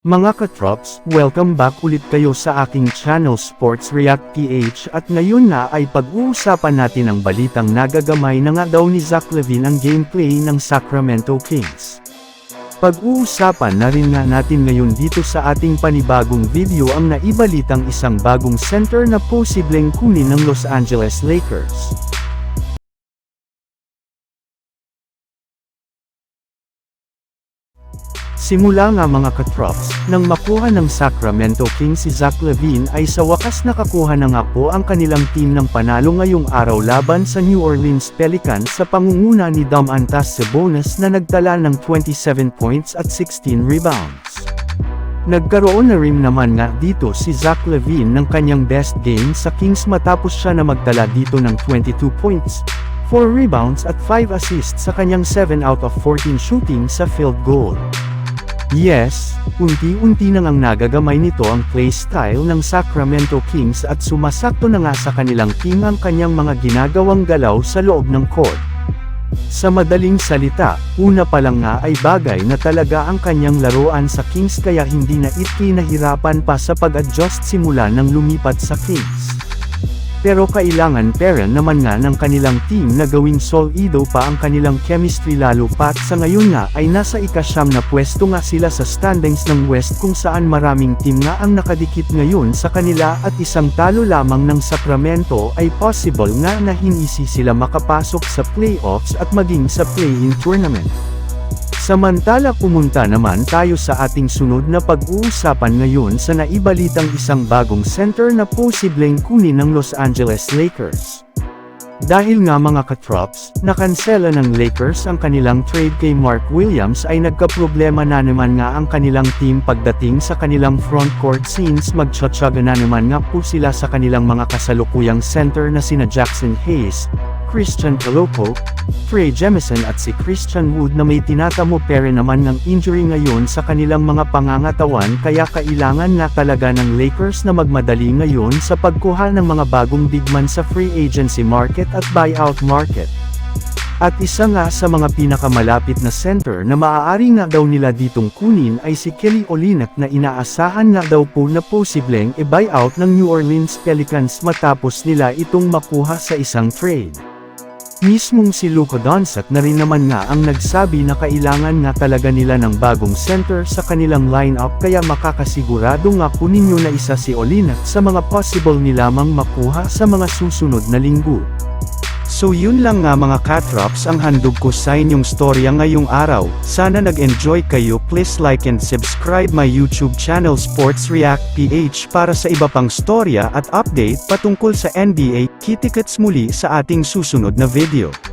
Mga katrops, welcome back ulit kayo sa aking channel Sports React PH at ngayon na ay pag-uusapan natin ang balitang nagagamay na nga daw ni Zach LaVine ang gameplay ng Sacramento Kings. Pag-uusapan na rin nga natin ngayon dito sa ating panibagong video ang naibalitang isang bagong center na posibleng kunin ng Los Angeles Lakers. Simula nga mga katrops, nang makuha ng Sacramento Kings si Zach LaVine ay sa wakas nakakuha na nga po ang kanilang team ng panalo ngayong araw laban sa New Orleans Pelicans sa pangunguna ni Domantas Sabonis na nagtala ng 27 points at 16 rebounds. Nagkaroon na rin naman nga dito si Zach LaVine ng kanyang best game sa Kings matapos siya na magtala dito ng 22 points, 4 rebounds at 5 assists sa kanyang 7 out of 14 shooting sa field goal. Yes, unti-unti nang nagagamay nito ang play style ng Sacramento Kings at sumasakto na nga sa kanilang team ang kanyang mga ginagawang galaw sa loob ng court. Sa madaling salita, una pa lang nga ay bagay na talaga ang kanyang laruan sa Kings kaya hindi na nahirapan pa sa pag-adjust simula nang lumipat sa Kings. Pero kailangan pera naman nga ng kanilang team na gawing solido pa ang kanilang chemistry lalo pat sa ngayon nga ay nasa ika-9 na pwesto nga sila sa standings ng West kung saan maraming team nga ang nakadikit ngayon sa kanila at isang talo lamang ng Sacramento ay possible nga na hindi sila makapasok sa playoffs at maging sa play-in tournament. Samantala pumunta naman tayo sa ating sunod na pag-uusapan ngayon sa naibalitang isang bagong center na posibleng kunin ng Los Angeles Lakers. Dahil nga mga katrops, nakansela ng Lakers ang kanilang trade kay Mark Williams ay nagkaproblema na naman nga ang kanilang team pagdating sa kanilang frontcourt since magtsatsaga na naman nga po sila sa kanilang mga kasalukuyang center na sina Jackson Hayes, Christian Koloko, Trey Jemison at si Christian Wood na may tinatamo pero naman ng injury ngayon sa kanilang mga pangangatawan kaya kailangan nga talaga ng Lakers na magmadali ngayon sa pagkuha ng mga bagong bigman sa free agency market at buyout market. At isa nga sa mga pinakamalapit na center na maaari nga daw nila ditong kunin ay si Kelly Olynyk na inaasahan nga daw po na posibleng i-buyout ng New Orleans Pelicans matapos nila itong makuha sa isang trade. Mismong si Luka Doncic na rin naman nga ang nagsabi na kailangan nga talaga nila ng bagong center sa kanilang lineup kaya makakasigurado nga po ninyo na isa si Olynyk sa mga possible nilamang makuha sa mga susunod na linggo. So yun lang nga mga katrops ang handog ko sa inyong storya ngayong araw. Sana nag-enjoy kayo. Please like and subscribe my YouTube channel Sports React PH para sa iba pang storya at update patungkol sa NBA. Kita-kits muli sa ating susunod na video.